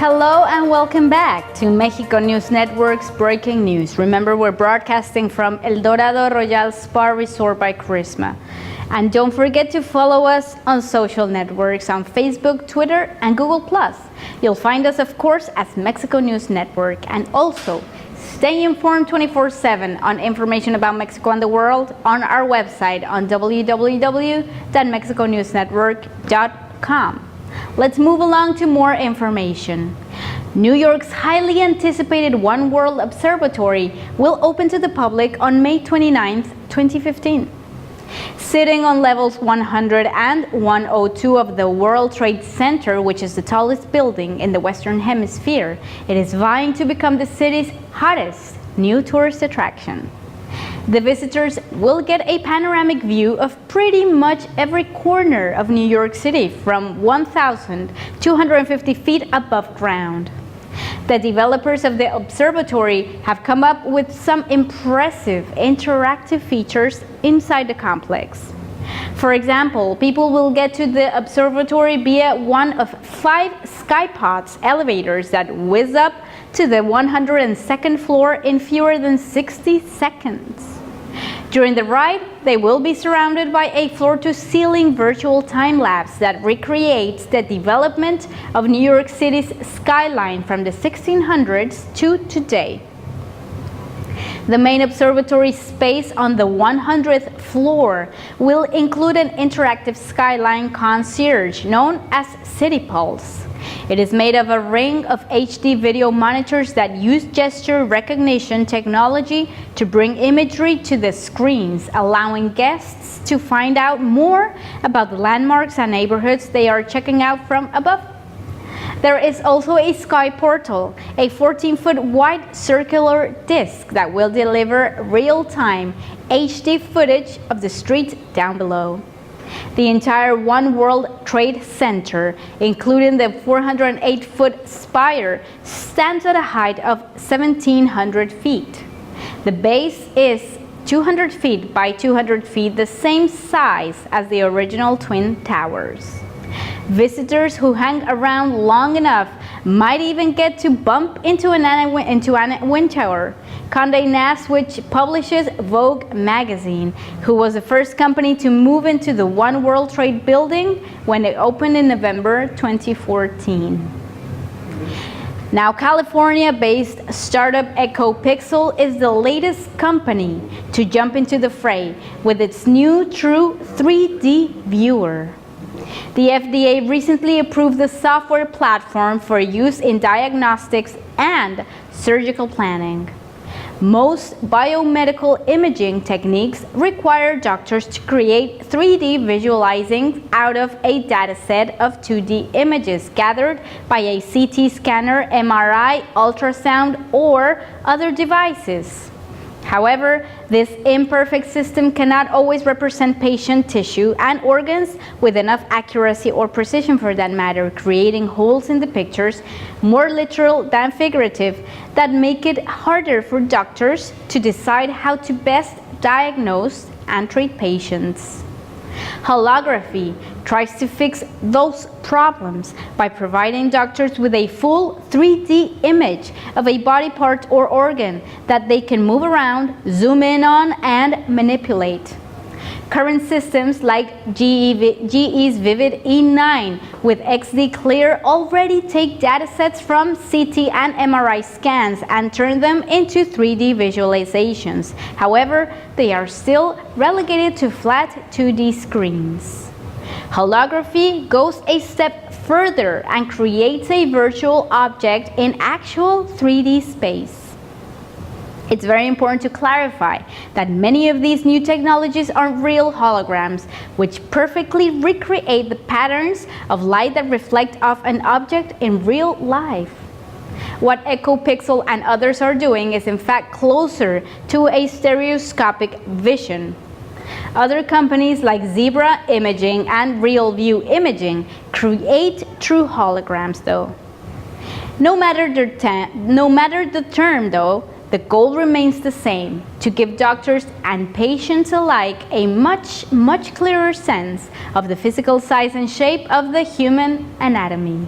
Hello and welcome back to Mexico News Network's Breaking News. Remember, we're broadcasting from El Dorado Royal Spa Resort by Charisma. And don't forget to follow us on social networks on Facebook, Twitter, and Google+. You'll find us, of course, as Mexico News Network. And also, stay informed 24/7 on information about Mexico and the world on our website on www.mexiconewsnetwork.com. Let's move along to more information. New York's highly anticipated One World Observatory will open to the public on May 29, 2015. Sitting on levels 100 and 102 of the World Trade Center, which is the tallest building in the Western Hemisphere, it is vying to become the city's hottest new tourist attraction. The visitors will get a panoramic view of pretty much every corner of New York City from 1,250 feet above ground. The developers of the observatory have come up with some impressive interactive features inside the complex. For example, people will get to the observatory via one of 5 skypods elevators that whiz up to the 102nd floor in fewer than 60 seconds. During the ride, they will be surrounded by a floor-to-ceiling virtual time-lapse that recreates the development of New York City's skyline from the 1600s to today. The main observatory space on the 100th floor will include an interactive skyline concierge known as City Pulse. It is made of a ring of HD video monitors that use gesture recognition technology to bring imagery to the screens, allowing guests to find out more about the landmarks and neighborhoods they are checking out from above. There is also a Sky Portal, a 14-foot wide circular disc that will deliver real-time HD footage of the streets down below. The entire One World Trade Center, including the 408-foot spire, stands at a height of 1,700 feet. The base is 200 feet by 200 feet, the same size as the original Twin Towers. Visitors who hang around long enough might even get to bump into Anna Wintour, Condé Nast, which publishes Vogue magazine, who was the first company to move into the One World Trade building when it opened in November 2014. Now, California-based startup EcoPixel is the latest company to jump into the fray with its new true 3D viewer. The FDA recently approved the software platform for use in diagnostics and surgical planning. Most biomedical imaging techniques require doctors to create 3D visualizing out of a dataset of 2D images gathered by a CT scanner, MRI, ultrasound, or other devices. However, this imperfect system cannot always represent patient tissue and organs with enough accuracy or precision for that matter, creating holes in the pictures, more literal than figurative, that make it harder for doctors to decide how to best diagnose and treat patients. Holography tries to fix those problems by providing doctors with a full 3D image of a body part or organ that they can move around, zoom in on, and manipulate. Current systems like GE's Vivid E9 with XD Clear already take datasets from CT and MRI scans and turn them into 3D visualizations. However, they are still relegated to flat 2D screens. Holography goes a step further and creates a virtual object in actual 3D space. It's very important to clarify that many of these new technologies are real holograms, which perfectly recreate the patterns of light that reflect off an object in real life. What EcoPixel and others are doing is in fact closer to a stereoscopic vision. Other companies like Zebra Imaging and RealView Imaging create true holograms though. No matter the term though, the goal remains the same: to give doctors and patients alike a much clearer sense of the physical size and shape of the human anatomy.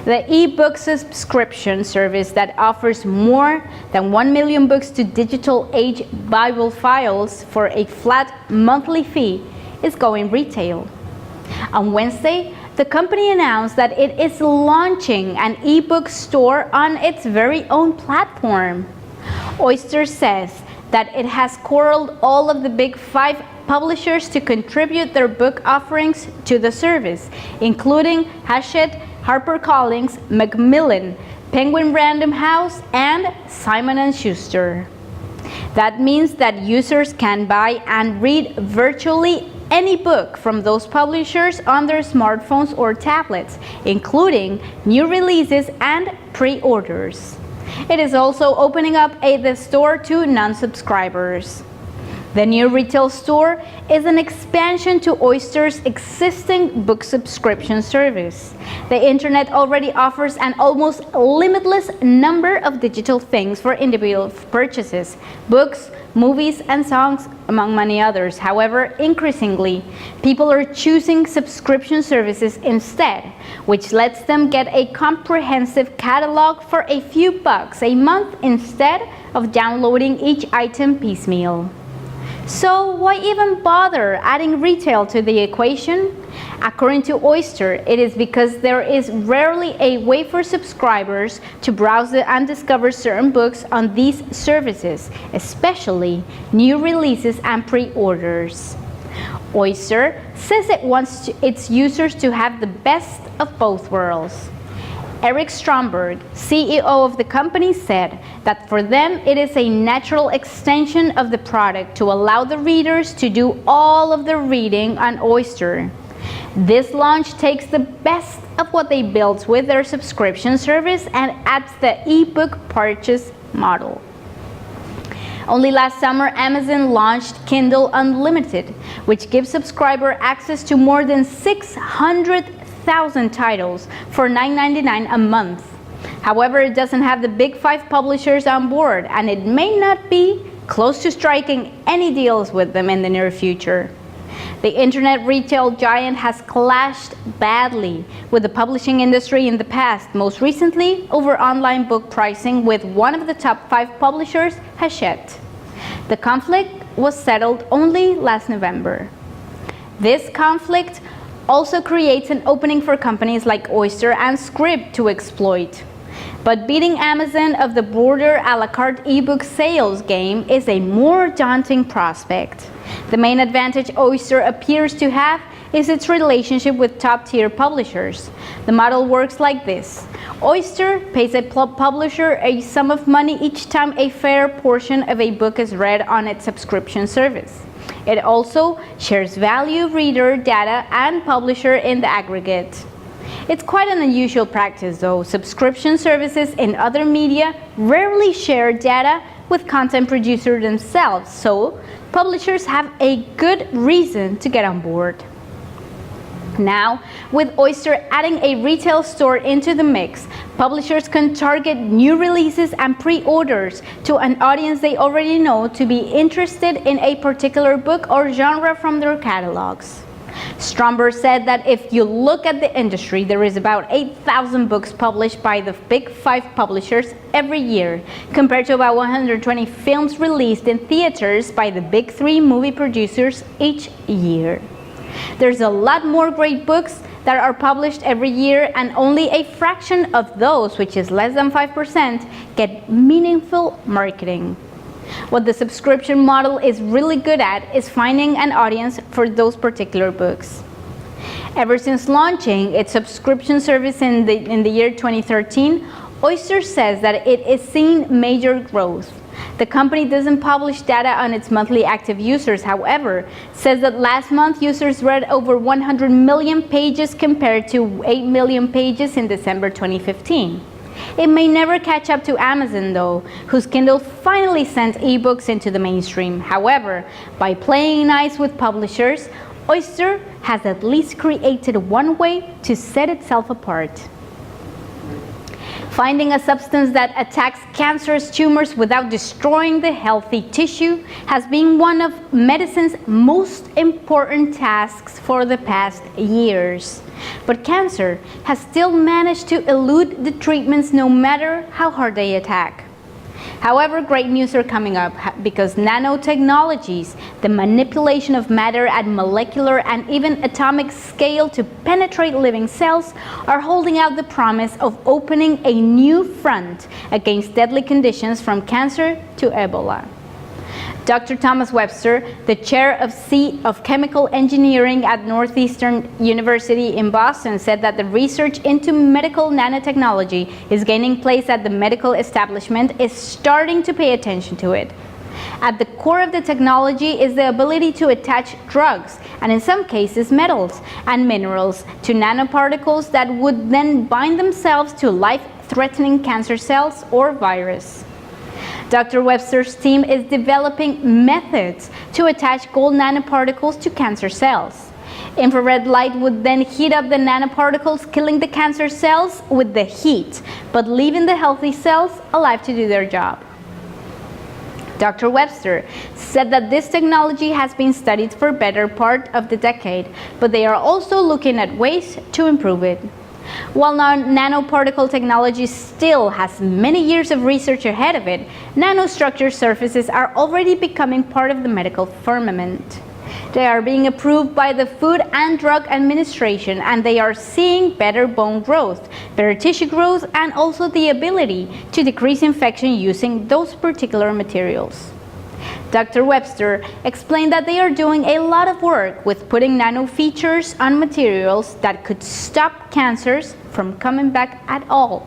The e-book subscription service that offers more than 1 million books to digital age Bible files for a flat monthly fee is going retail. On Wednesday, the company announced that it is launching an e-book store on its very own platform. Oyster says that it has corralled all of the big 5 publishers to contribute their book offerings to the service, including Hachette, HarperCollins, Macmillan, Penguin Random House, and Simon & Schuster. That means that users can buy and read virtually any book from those publishers on their smartphones or tablets, including new releases and pre-orders. It is also opening up the store to non-subscribers. The new retail store is an expansion to Oyster's existing book subscription service. The internet already offers an almost limitless number of digital things for individual purchases: books, movies, and songs, among many others. However, increasingly, people are choosing subscription services instead, which lets them get a comprehensive catalog for a few bucks a month instead of downloading each item piecemeal. So why even bother adding retail to the equation? According to Oyster, it is because there is rarely a way for subscribers to browse and discover certain books on these services, especially new releases and pre-orders. Oyster says it wants its users to have the best of both worlds. Eric Stromberg, CEO of the company, said that for them it is a natural extension of the product to allow the readers to do all of their reading on Oyster. This launch takes the best of what they built with their subscription service and adds the ebook purchase model. Only last summer, Amazon launched Kindle Unlimited, which gives subscribers access to more than 600,000 titles for $9.99 a month. However, it doesn't have the big 5 publishers on board, and it may not be close to striking any deals with them in the near future. The internet retail giant has clashed badly with the publishing industry in the past, most recently over online book pricing with one of the top 5 publishers, Hachette. The conflict was settled only last November. This conflict also creates an opening for companies like Oyster and Scribd to exploit. But beating Amazon of the broader a la carte ebook sales game is a more daunting prospect. The main advantage Oyster appears to have is its relationship with top-tier publishers. The model works like this. Oyster pays a publisher a sum of money each time a fair portion of a book is read on its subscription service. It also shares value, reader, data, and publisher in the aggregate. It's quite an unusual practice, though. Subscription services in other media rarely share data with content producers themselves, so publishers have a good reason to get on board. Now, with Oyster adding a retail store into the mix, publishers can target new releases and pre-orders to an audience they already know to be interested in a particular book or genre from their catalogs. Stromberg said that if you look at the industry, there is about 8,000 books published by the big 5 publishers every year, compared to about 120 films released in theaters by the big 3 movie producers each year. There's a lot more great books that are published every year, and only a fraction of those, which is less than 5%, get meaningful marketing. What the subscription model is really good at is finding an audience for those particular books. Ever since launching its subscription service in the year 2013, Oyster says that it is seeing major growth. The company doesn't publish data on its monthly active users, however, says that last month users read over 100 million pages compared to 8 million pages in December 2015. It may never catch up to Amazon, though, whose Kindle finally sent ebooks into the mainstream. However, by playing nice with publishers, Oyster has at least created one way to set itself apart. Finding a substance that attacks cancerous tumors without destroying the healthy tissue has been one of medicine's most important tasks for the past years. But cancer has still managed to elude the treatments no matter how hard they attack. However, great news are coming up because nanotechnologies, the manipulation of matter at molecular and even atomic scale to penetrate living cells, are holding out the promise of opening a new front against deadly conditions from cancer to Ebola. Dr. Thomas Webster, the chair of chemical engineering at Northeastern University in Boston, said that the research into medical nanotechnology is gaining place at the medical establishment is starting to pay attention to it. At the core of the technology is the ability to attach drugs, and in some cases metals and minerals, to nanoparticles that would then bind themselves to life-threatening cancer cells or virus. Dr. Webster's team is developing methods to attach gold nanoparticles to cancer cells. Infrared light would then heat up the nanoparticles, killing the cancer cells with the heat, but leaving the healthy cells alive to do their job. Dr. Webster said that this technology has been studied for the better part of the decade, but they are also looking at ways to improve it. While nanoparticle technology still has many years of research ahead of it, nanostructure surfaces are already becoming part of the medical firmament. They are being approved by the Food and Drug Administration, and they are seeing better bone growth, better tissue growth, and also the ability to decrease infection using those particular materials. Dr. Webster explained that they are doing a lot of work with putting nano features on materials that could stop cancers from coming back at all.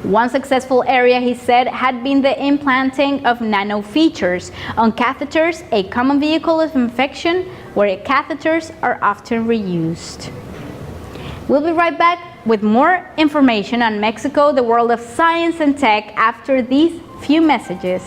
One successful area, he said, had been the implanting of nano features on catheters, a common vehicle of infection where catheters are often reused. We'll be right back with more information on Mexico, the world of science and tech, after these few messages.